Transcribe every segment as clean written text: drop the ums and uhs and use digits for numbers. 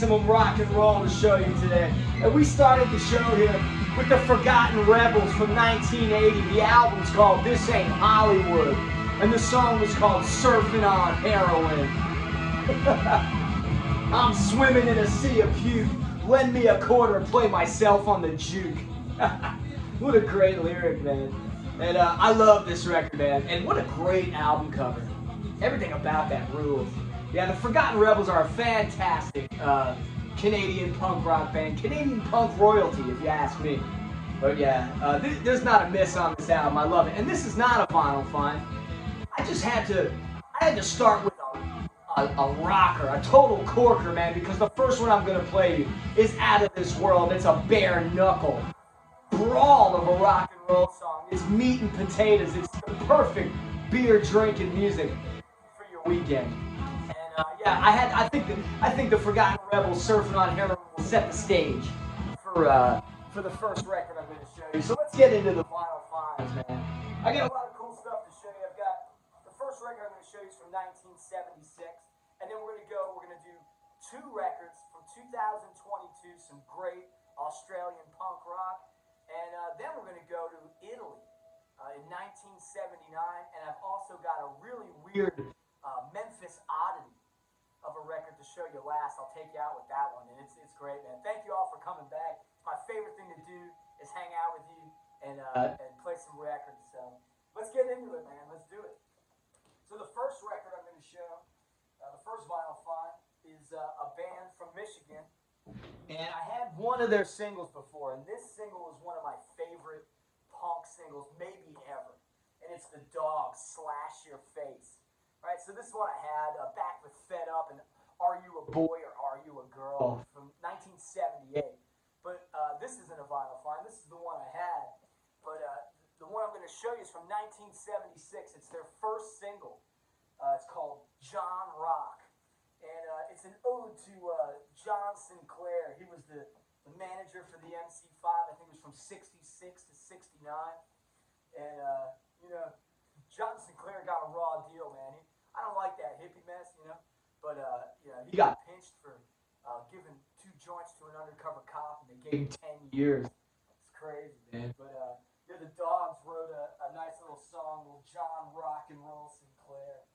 maximum rock and roll to show you today. And we started the show here with the Forgotten Rebels from 1980. The album's called This Ain't Hollywood. And the song was called Surfing on Heroin. I'm swimming in a sea of puke. Lend me a quarter, play myself on the juke. What a great lyric, man. And I love this record, man. And what a great album cover. Everything about that rules. Yeah, the Forgotten Rebels are a fantastic Canadian punk rock band. Canadian punk royalty, if you ask me. But yeah, there's not a miss on this album. I love it. And this is not a Vinyl Find. I had to start with a rocker, a total corker, man, because the first one I'm going to play you is out of this world. It's a bare knuckle brawl of a rock and roll song. It's meat and potatoes. It's the perfect beer drinking music for your weekend. And yeah, I think the Forgotten Rebels Surfing on Heroin will set the stage for the first record I'm going to show you. So let's get into the Vinyl Finds, man. I got a lot of cool stuff to show you. I've got the first record I'm going to show you is from 1976, and then we're going to do two records from 2022, some great Australian punk rock. And then we're going to go to Italy in 1979, and I've also got a really weird Memphis oddity of a record to show you last. I'll take you out with that one, and it's great, man. Thank you all for coming back. My favorite thing to do is hang out with you and play some records. So let's get into it, man. Let's do it. So the first record I'm going to show, the first Vinyl Find, is a band from Michigan. And I had one of their singles before, and this single is one of my favorite punk singles, maybe ever. And it's The Dogs, Slash Your Face. All right, so this is what I had back with Fed Up and Are You a Boy or Are You a Girl from 1978. But this isn't a Vinyl Find. This is the one I had. But the one I'm going to show you is from 1976. It's their first single. It's called John Rock. And it's an ode to John Sinclair. He was the manager for the MC5. I think it was from 66 to 69. And, you know, John Sinclair got a raw deal, man. I don't like that hippie mess, you know. But, you know, he got pinched for giving 2 joints to an undercover cop, and they gave him 10 years. It's crazy, man. But, yeah, the Dogs wrote a nice little song, little John Rock and Roll Sinclair.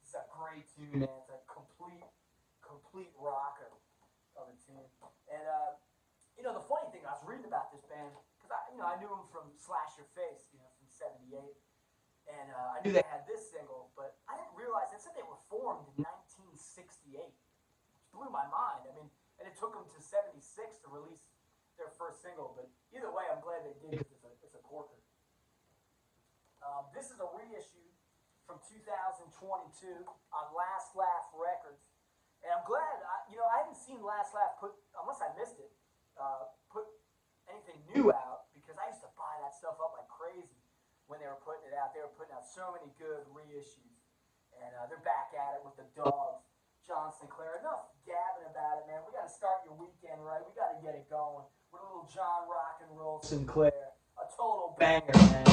It's a great tune, man. It's a complete rocker of a tune. And, you know, the funny thing, I was reading about this band, because I knew them from Slash Your Face, you know, from 78. And I knew they had this single, but I didn't realize, they said they were formed in 1968. Which blew my mind. I mean, and it took them to 76 to release their first single, but either way, I'm glad they did, because it's a corker. This is a reissue from 2022 on Last Laugh Records. And I'm glad, I hadn't seen Last Laugh put, unless I missed it, put anything new out, because I used to buy that stuff up like crazy when they were putting it out. They were putting out so many good reissues. And they're back at it with the Dogs, John Sinclair. Enough gabbing about it, man. We got to start your weekend right. We got to get it going with a little John Rock and Roll Sinclair. A total banger, man.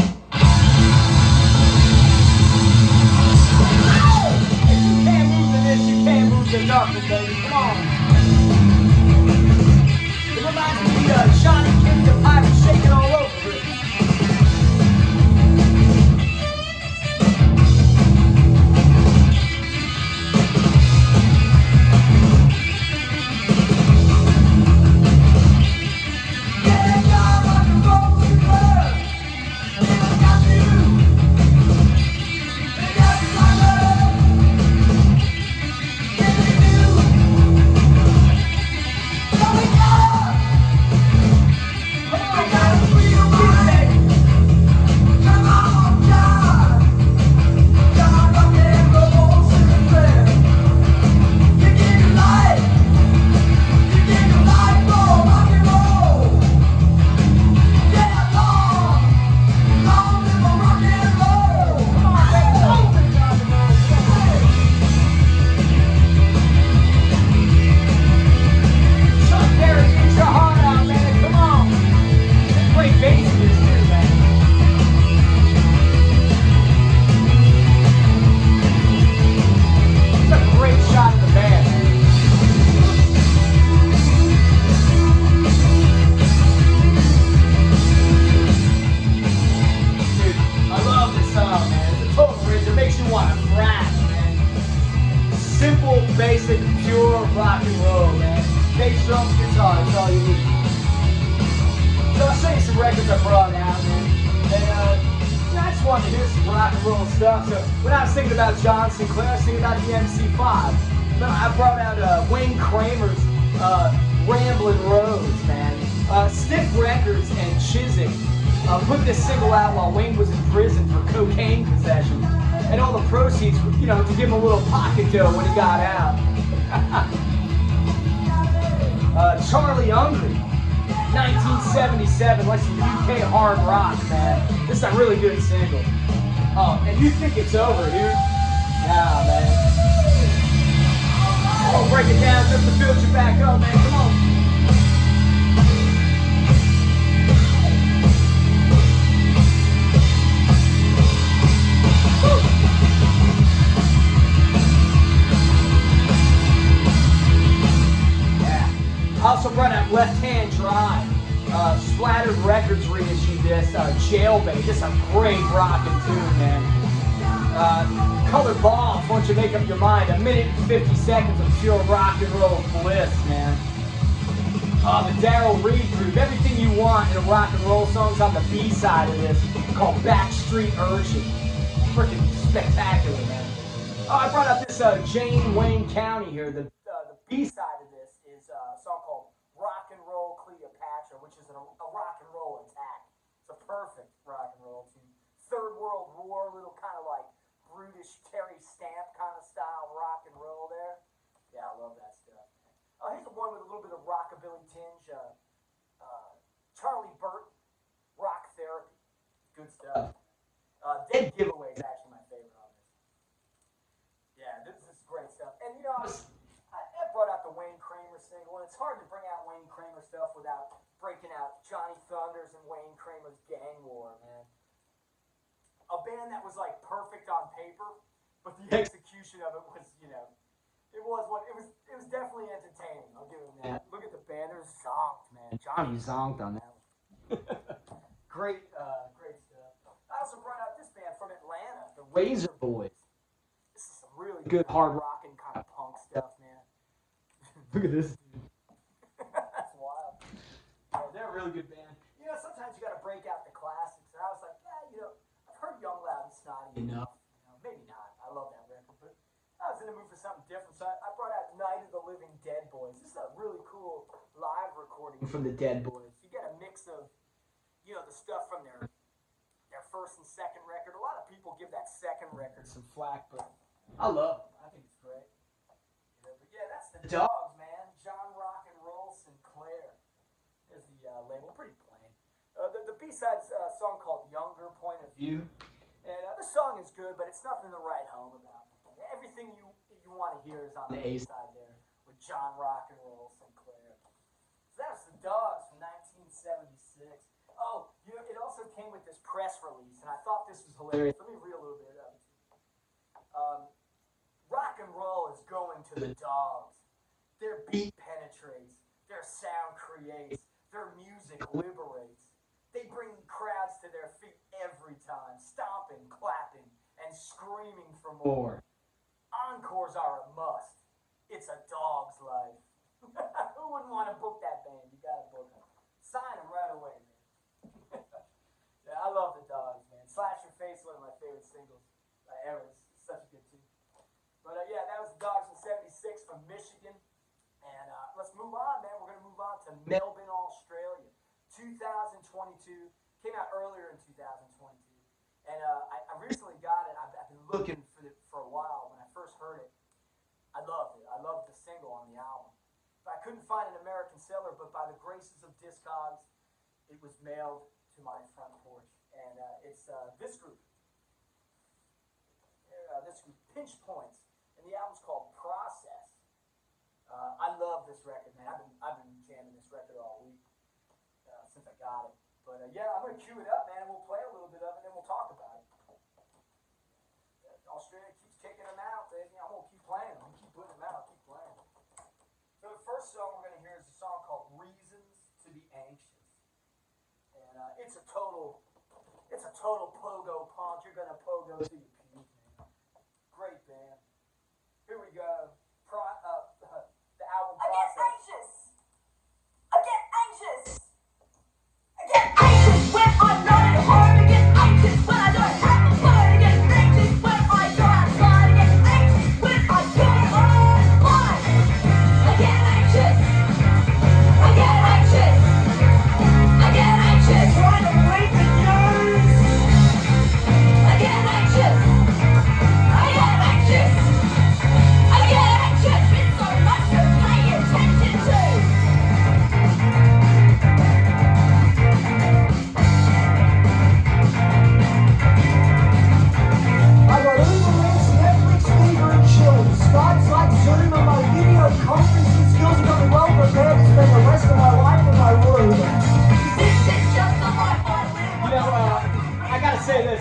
You can't move to this, you can't move to nothing, baby. Come on. It reminds me of Johnny King the Pirate shaking all over it. records I brought out, man. And yeah, I just wanted to hear some rock and roll stuff. So when I was thinking about John Sinclair, I was thinking about the MC5. But I brought out Wayne Kramer's Ramblin' Rose, man. Stiff Records and Chiswick put this single out while Wayne was in prison for cocaine possession. And all the proceeds, you know, to give him a little pocket dough when he got out. Charlie Hungry, 1977, like some UK hard rock, man. This is a really good single. Oh, and you think it's over, dude? Nah, man. We'll break it down just to build you back up, man. Come on. I also brought out Left Hand Drive. Splattered Records reissued this. Jailbait. This is a great rockin' tune, man. Colored Balls, once you make up your mind. 1 minute and 50 seconds of pure rock and roll bliss, man. The Darrell Reed Group. Everything you want in a rock and roll song's on the B side of this, called Backstreet Urchin. Freaking spectacular, man. Oh, I brought out this Jane Wayne County here. The B side of this is a song called Rock and Roll Cleopatra, which is a rock and roll attack. It's a perfect rock and roll tune. Third World War, little kind of like brutish Terry Stamp kind of style rock and roll there. Yeah, I love that stuff. Here's the one with a little bit of rockabilly tinge. Charlie Burton, Rock Therapy. Good stuff. Dead Giveaway is actually my favorite on this. Yeah, this is great stuff. And you know, I brought out the Wayne Kramer single, and it's hard to bring out Wayne Kramer stuff without breaking out Johnny Thunders and Wayne Kramer's Gang War, man. A band that was like perfect on paper, but the execution of it was, you know, it was definitely entertaining. I'll give them that. Look at the band, they're zonked, man. Johnny zonked on that one. Great stuff. I also brought out this band from Atlanta, the Razor Boys. This is some really good hard rocking kind of punk stuff, man. Look at this dude. That's wild. Yeah, they're a really good band. You know, sometimes you got to break out the classics. And I was like, yeah, you know, I've heard Young, Loud, and Snotty enough. You know, maybe not. I love that record, but I was in the mood for something different. So I brought out Night of the Living Dead Boys. This is a really cool live recording from the Dead Boys. You get a mix of, you know, the stuff from their first and second record. A lot of people give that second record some flack, but I love it. I think it's great. You know, but yeah, that's the Dogs, man. John Rock and Roll Sinclair is the label. Pretty plain. The B-side's a song called Younger Point of View. And the song is good, but it's nothing to write home about. Everything you want to hear is on the A side there with John Rock and Roll Sinclair. So that's the Dogs from 1976. Oh, you know, it also came with this press release, and I thought this was hilarious. Let me read a little bit of it. Rock and roll is going to the Dogs. Their beat penetrates, their sound creates, their music liberates. They bring crowds to their feet every time, stomping, clapping, and screaming for more. Encores are a must. It's a Dog's life. Who wouldn't want to book that band? You gotta book them. Sign them right away, man. Yeah, I love the Dogs, man. Slash Your Face, one of my favorite singles ever. It's such a good tune. But yeah, that was the Dogs in '76 from Michigan. And let's move on, man. We're going to move on to Melbourne, Australia. 2022. Came out earlier in 2022. And I recently got it. I've been looking for a while. When I first heard it, I loved it. I loved the single on the album. But I couldn't find an American seller, but by the graces of Discogs, it was mailed to my front porch. And it's this group. This group, Pinch Points. And the album's called Process. I love this record, man. I've been jamming this record all week since I got it. But yeah, I'm gonna cue it up, man, and we'll play a little bit of it, and then we'll talk about it. Australia keeps kicking them out, baby. I'm gonna keep playing them. I'm gonna keep putting them out. Keep playing them. So the first song we're gonna hear is a song called "Reasons to Be Anxious," and it's a total pogo punk. You're gonna pogo to your pews, man. Great band. Here we go. The album Process. I get anxious. I get anxious.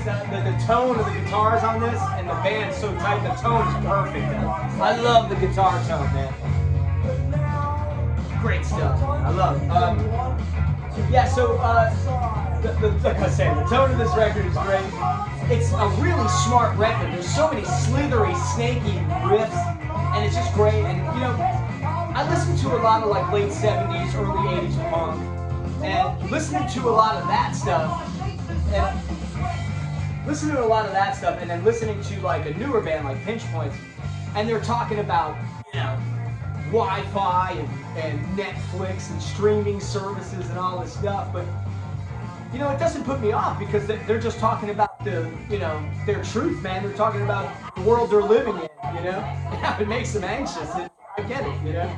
just the tone of the guitars on this, and the band's so tight, the tone is perfect. I love the guitar tone, man. Great stuff. I love it. Yeah, so like I said, the tone of this record is great. It's a really smart record. There's so many slithery, snaky riffs, and it's just great. And you know, I listened to a lot of like late 70s, early 80s punk, and listening to a lot of that stuff, and then listening to like a newer band like Pinch Points, and they're talking about, you know, Wi-Fi and Netflix and streaming services and all this stuff, but you know, it doesn't put me off because they're just talking about their truth, man. They're talking about the world they're living in, you know. Yeah, it makes them anxious. I get it, you know.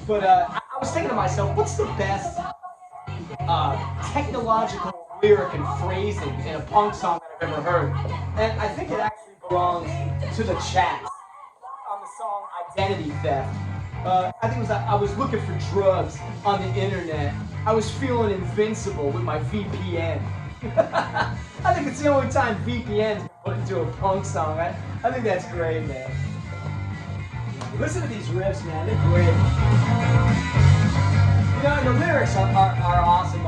But I was thinking to myself, what's the best technological lyric and phrasing in a punk song that I've ever heard? And I think it actually belongs to the Chats on the song Identity Theft. I think it was I was looking for drugs on the internet. I was feeling invincible with my VPN. I think it's the only time VPN's been put into a punk song. I think that's great, man. Listen to these riffs, man. They're great. You know, and the lyrics are awesome.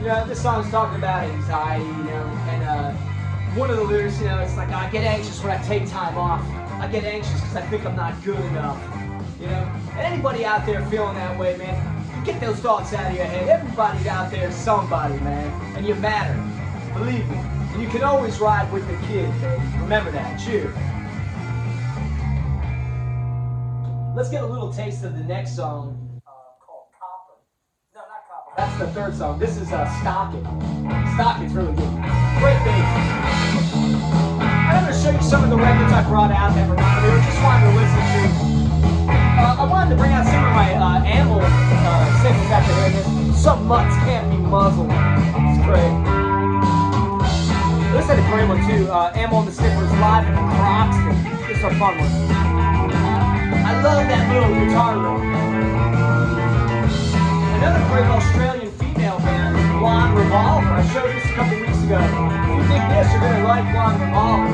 You know, this song's talking about anxiety, you know, and one of the lyrics, you know, it's like, I get anxious when I take time off. I get anxious because I think I'm not good enough. You know, and anybody out there feeling that way, man, you get those thoughts out of your head. Everybody out there is somebody, man, and you matter. Believe me. And you can always ride with the kid, baby. Remember that. Cheers. Let's get a little taste of the next song called Copper. No, not Copper. That's the third song. This is Stock It. Stock It's really good. Great bass. I'm going to show you some of the records I brought out that were not here. Just wanted to listen to. I wanted to bring out some of my Animal singles after hearing this. Some Mutts Can't Be Muzzled. It's great. This had a great one too. Animal and the Sniffers live at the Croxton. It's a fun one. I love that little guitar riff. Another great Australian female band is Blonde Revolver. I showed this a couple weeks ago. If you dig this, you're going to like Blonde Revolver.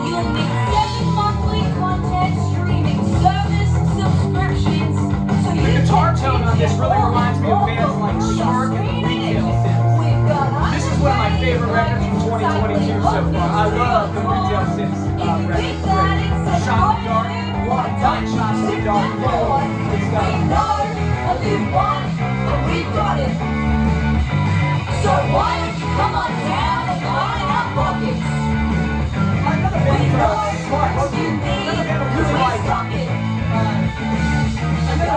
You'll get 7 monthly content streaming service subscriptions. So the guitar tone on this really reminds me of bands like Shark and the Retail Sims. This is one of my favorite records from 2022 so far. I love the Retail Sims record. Shot in the Dark. Giant Shots in the Dark. We know what we want, and we got it. So why don't you come on down and line our pockets? Another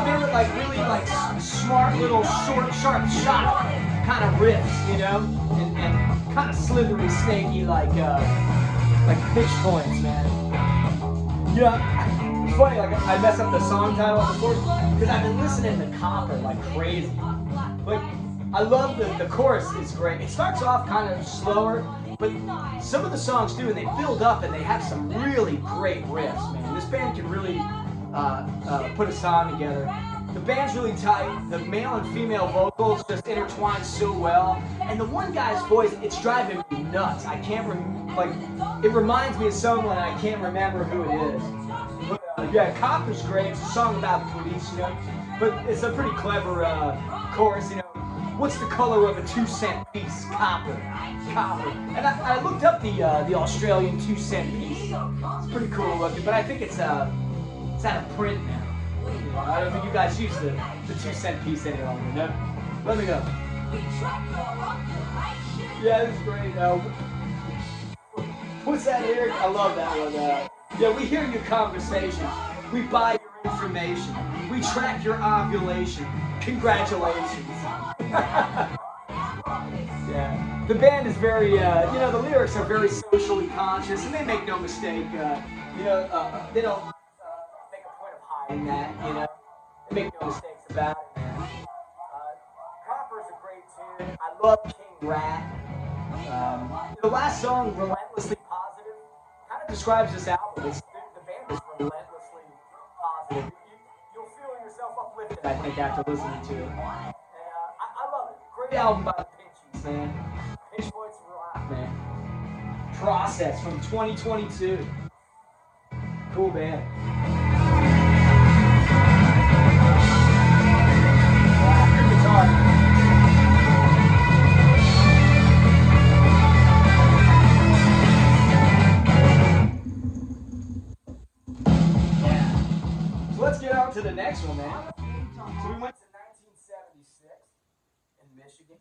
band with like really like smart little short, sharp shot kind of riffs, you know, and kind of slithery, snaky like Pitch Points, man. You know, it's funny, like I messed up the song title before because I've been listening to Copper like crazy. But I love the chorus is great. It starts off kind of slower, but some of the songs do, and they build up and they have some really great riffs, man. This band can really put a song together. The band's really tight. The male and female vocals just intertwine so well. And the one guy's voice, it's driving me nuts. I can't it reminds me of someone and I can't remember who it is. But yeah, Copper's great. It's a song about the police, you know. But it's a pretty clever chorus, you know. What's the color of a 2-cent piece? Copper. Copper. And I looked up the Australian 2-cent piece. It's pretty cool looking, but I think it's out of print now. I don't think you guys use the 2-cent piece any longer, no? Let me know. Yeah, this is great. What's that lyric? I love that one. Yeah, we hear your conversation. We buy your information. We track your ovulation. Congratulations. Yeah. The band is very, you know, the lyrics are very socially conscious, and they make no mistake. You know, they don't make a point of hiding that, you know. They make no mistakes about it, man. Copper's a great tune. I love King Rat. The last song, Relentlessly Positive, kind of describes this album. The band is relentlessly positive. You'll feel yourself uplifted, I think, after listening to it. And I love it. Great album by the Pinchies, man. Pinch Points rock, man. Process from 2022. Cool band. Good guitar. So let's get on to the next one, man. So we went to 1976 in Michigan.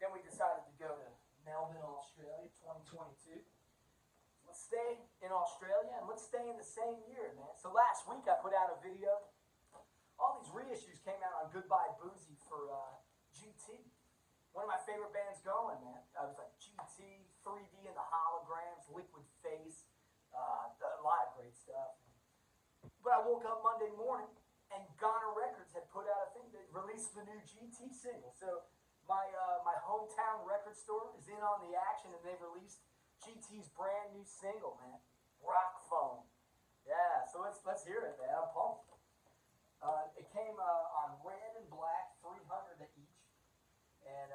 Then we decided to go to Melbourne, Australia, 2022. Let's stay in Australia and let's stay in the same year, man. So last week I put out a video. All these reissues came out on Goodbye Boozy for GT. One of my favorite bands going, man. I was like GT, 3D and the Holograms, Liquid Face, a lot of great stuff. But I woke up Monday morning and Goner Records had put out a thing. They released the new GT single. So my hometown record store is in on the action and they released GT's brand new single, man. Rock Phone. Yeah, so let's hear it, man. I'm pumped. It came on red and black, 300 each. And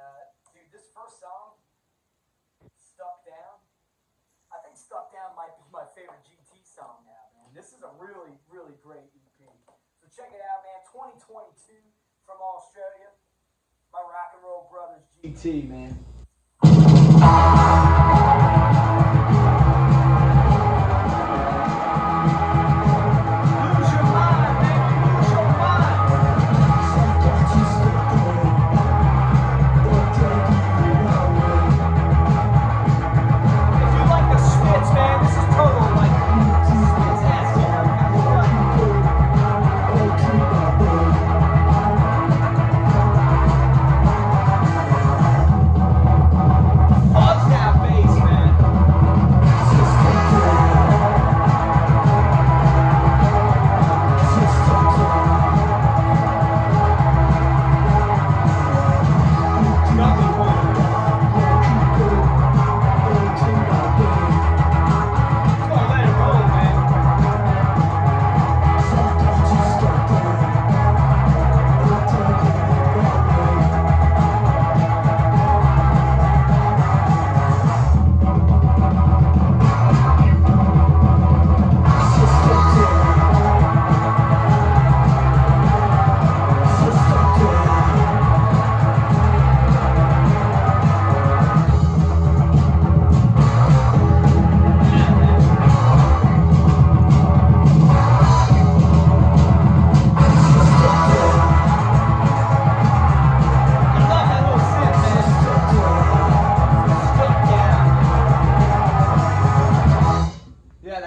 dude, this first song, Stuck Down. I think Stuck Down might be my favorite GT song now, man. This is a really, really great EP. So check it out, man. 2022 from Australia. My rock and roll brothers GT, man.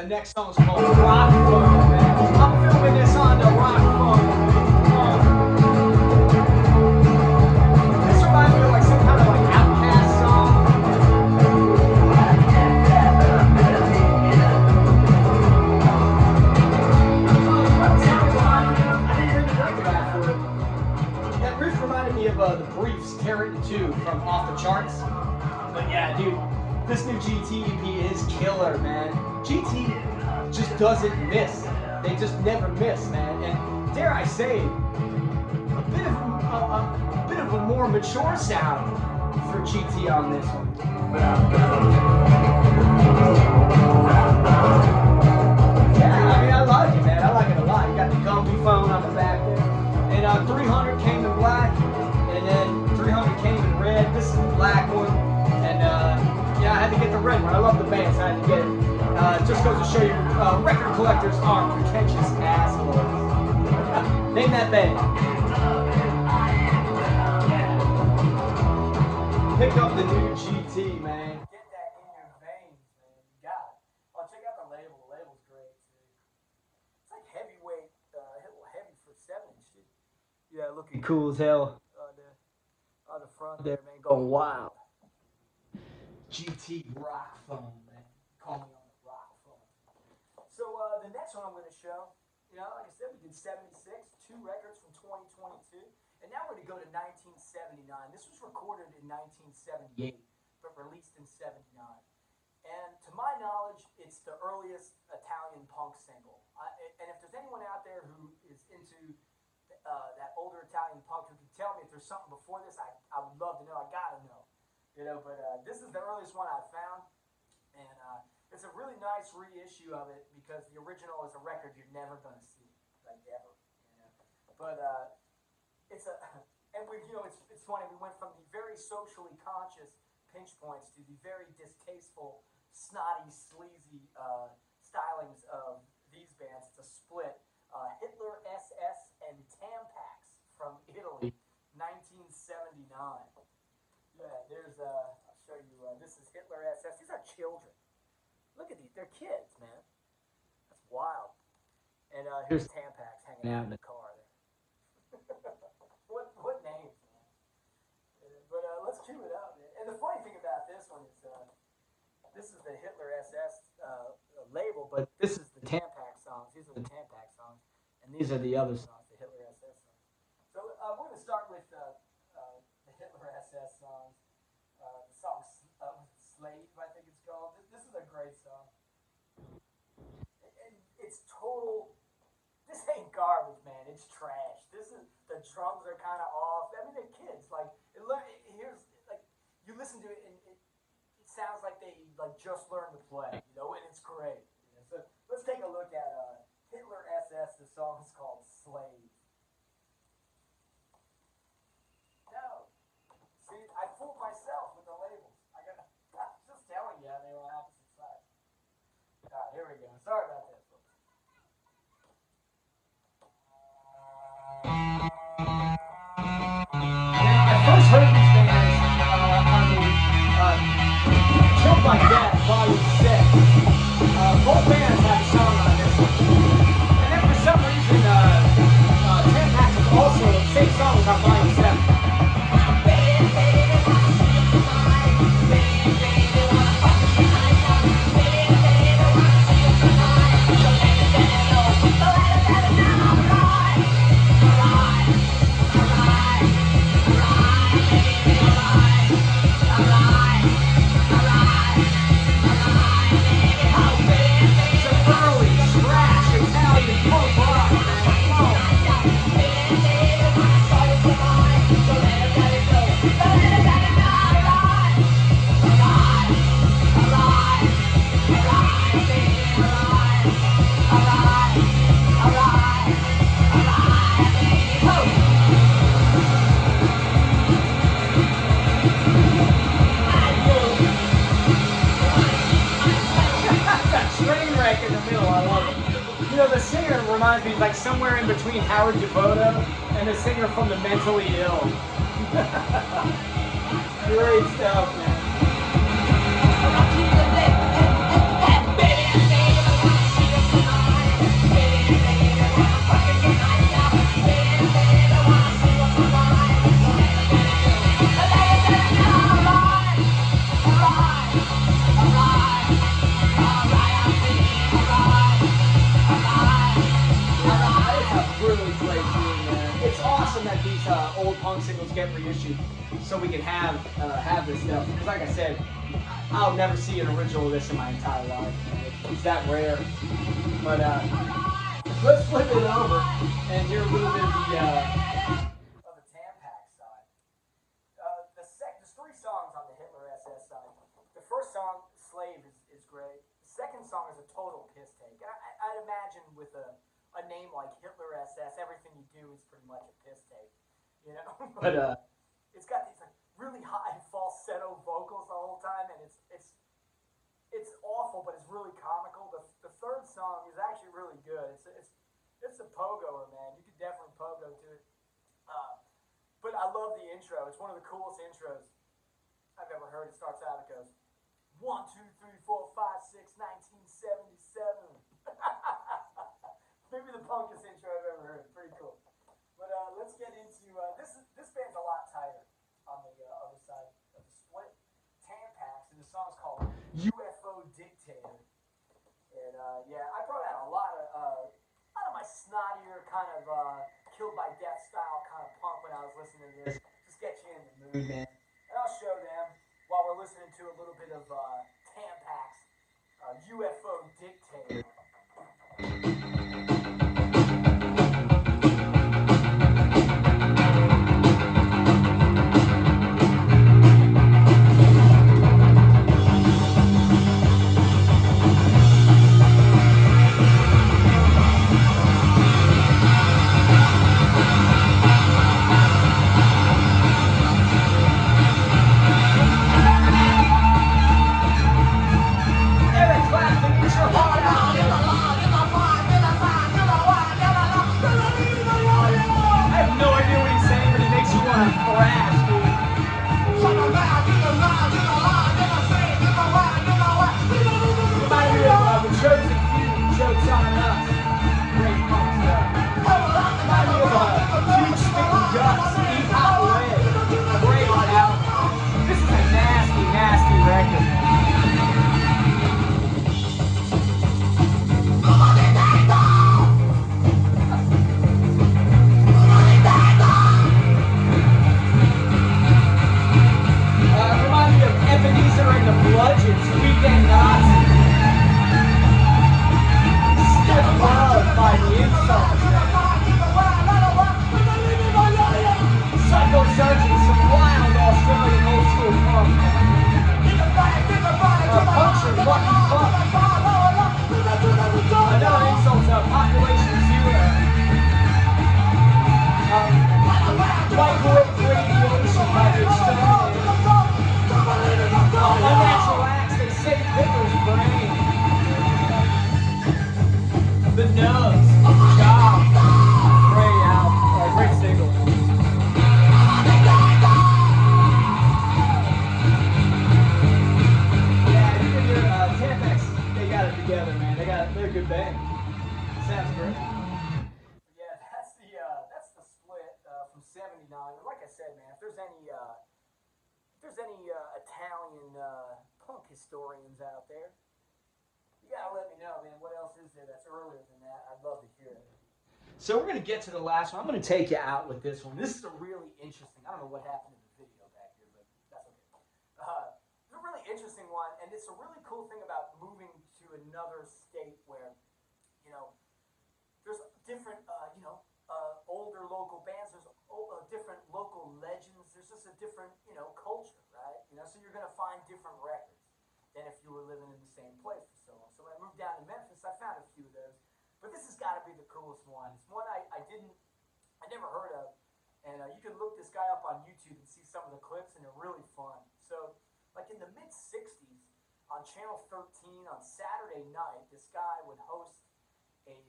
Next song is called Rock Phone, man. I'm filming this on the Rock Phone. This reminds me of like some kind of like Outkast song. I didn't really think about for it. That riff reminded me of the Briefs, Tear It in Two from Off the Charts. But yeah, dude, this new GT EP is killer, man. GT just doesn't miss. They just never miss, man. And dare I say, a bit of a more mature sound for GT on this one. Yeah, I mean, I like it, man. I like it a lot. You got the Gumby phone on the back there. And 300 came in black, and then 300 came in red. This is the black one. And yeah, I had to get the red one. I love the band, so I had to get it. It just goes to show you, record collectors are pretentious assholes. Name that band. Yeah. Pick up the new GT, man. Get that in your veins, man. You got it. Oh, check out the label. The label's great, too. It's like heavyweight, a little heavy for 7-inch, too. Yeah, looking cool as hell on the front there, man. Going wild. GT Rock Phone, man. Call me on the Rock Phone. So the next one I'm going to show, you know, like I said, we did 76, 2 records from 2022, and now we're going to go to 1979. This was recorded in 1978, but released in 79. And to my knowledge, it's the earliest Italian punk single. And if there's anyone out there who is into that older Italian punk who can tell me if there's something before this, I would love to know. I gotta know. You know, but this is the earliest one I've found, and It's a really nice reissue of it because the original is a record you're never gonna see, like ever. You know? But it's a and we it's funny. We went from the very socially conscious Pinch Points to the very distasteful, snotty, sleazy stylings of these bands. It's a split. Hitler SS and Tampax from Italy, 1979. Yeah, there's I'll show you. This is Hitler SS. These are children. Look at these. They're kids, man. That's wild. And here's Tampax hanging out in the car there. what names, man? But let's cue it up, man. And the funny thing about this one is this is the Hitler SS label, but this is the Tampax songs. These are the Tampax songs, and these are the other songs, the Hitler SS songs. So we're going to start with the Hitler SS songs. The song Slave, I think it's called. This is a great song. And it's total. This ain't garbage, man. It's trash. This is the drums are kind of off. I mean, they're kids. Like here's like you listen to it and it sounds like they like just learned to play, you know, and it's great. You know? So let's take a look at Hitler SS. The song is called Slave. No, see, I fooled myself with the labels. I'm just telling you, they were opposite sides. All right, here we go. Sorry about this. I first heard these bands on the Jump Like That Volume 6. Both bands have a song on this one. And then for some reason, Tampax is also the same song as on Volume 7. Reminds me like somewhere in between Howard Devoto and the singer from The Mentally Ill. Great stuff, man. Old punk singles get reissued so we can have this stuff, because like I said, I'll never see an original of this in my entire life. It's that rare. But let's flip it over and hear a little bit of the Tampax side. There's three songs on the Hitler SS side. The first song, Slave, is great. The second song is a total piss take. I'd imagine with a name like Hitler SS, everything you do is pretty much a piss take. You know, but it's got these like really high falsetto vocals the whole time, and it's awful, but it's really comical. The third song is actually really good. It's a pogoer, man. You could definitely pogo to it. But I love the intro. It's one of the coolest intros I've ever heard. It starts out. It goes 1, 2, 3, 4, 5, 6, 1977. Maybe the punkest intro I've ever heard. Pretty cool. But let's get into this band's a lot tighter on the other side of the split. Tampax, and the song's called UFO Dictator. And yeah, I brought out a lot of my snottier kind of Killed by Death style kind of punk when I was listening to this. Just get you in the mood, man. And I'll show them while we're listening to a little bit of Tampax, UFO Dictator. nasty record. Remind me of Ebenezer and the Bludgeons, Weekend Nazi. Still loved by the insults. Psycho Surgeon, some wild Australian old school punk. Puncture, Lucky Puck. Another insult, Population Zero. Microwave radiation by the exterminator. Unnatural acts, they saved Hitler's brain. The Nubs, Job. Great album, great single. Yeah, you can hear Tampax, they got it together, man. They're a good band. Sounds great. Yeah, that's the split from '79. Like I said, man, if there's any Italian punk historians out there, you gotta let me know, man. What else is there that's earlier than that? I'd love to hear it. So we're gonna get to the last one. I'm gonna take you out with this one. This is a really interesting. I don't know what happened in the video back here, but that's okay. It's a really interesting one, and it's a really cool thing about moving to another state where, there's different, older local bands. There's different local legends. There's just a different, culture, right? So you're gonna find different records than if you were living in the same place for so long. So when I moved down to Memphis, I found a few of those. But this has got to be the coolest one. It's one I never heard of. And you can look this guy up on YouTube and see some of the clips, and they're really fun. So, like in the mid-'60s, on Channel 13 on Saturday night, this guy would host a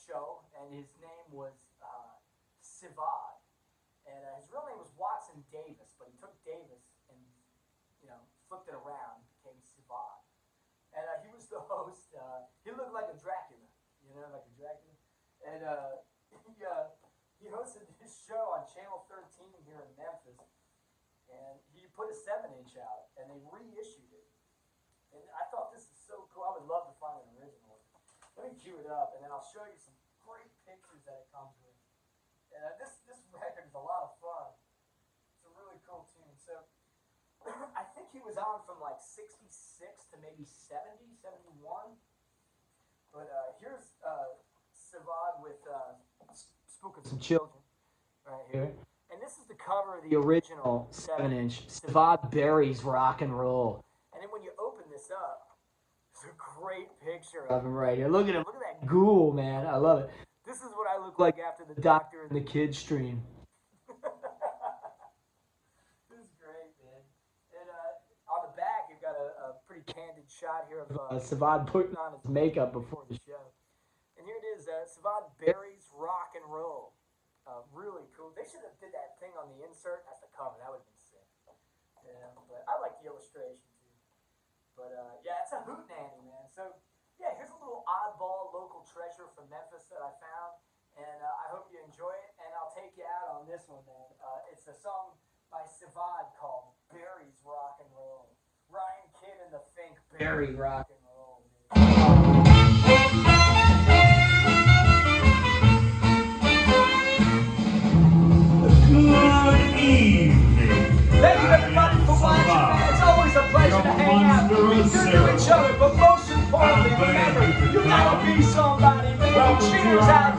show, and his name was Sivad. And his real name was Watson Davis, but he took Davis and, flipped it around, became Sivad. And he was the host. He looked like a Dracula, like a Dracula. And he hosted his show on Channel 13 here in Memphis. And he put a 7-inch out, and they reissued it. And I thought this is so cool. I would love to find an original. Let me cue it up, and then I'll show you some great pictures that it comes with. And this record is a lot of fun. It's a really cool tune. So I think he was on from like 66 to maybe 70, 71. But here's Sivad with Spook of Some Children right here. And this is the cover of the original 7-inch, Sivad Berry's Rock and Roll. And then when you open this up, it's a great picture of him right here. Look at him. Look at that ghoul, man. I love it. This is what I look like after the Doctor and the Kid stream. This is great, man. And on the back, you've got a pretty candid shot here of Sivad putting on his makeup before the show. And here it is, Sivad Berry's Rock and Roll. Really cool. They should have did that thing on the insert as the cover. That would have been sick. Yeah, but I like the illustration too. But yeah, it's a hootenanny, man. So yeah, here's a little oddball local treasure from Memphis that I found, and I hope you enjoy it. And I'll take you out on this one, man. It's a song by Sivad called Berry's Rock and Roll. Ryan Kidd and the Fink Berry Rock and Roll. Good evening. Thank you everybody for watching, man. It's always a pleasure to hang out. Be good to each other, but most importantly, remember, you gotta be somebody, man. Cheers out.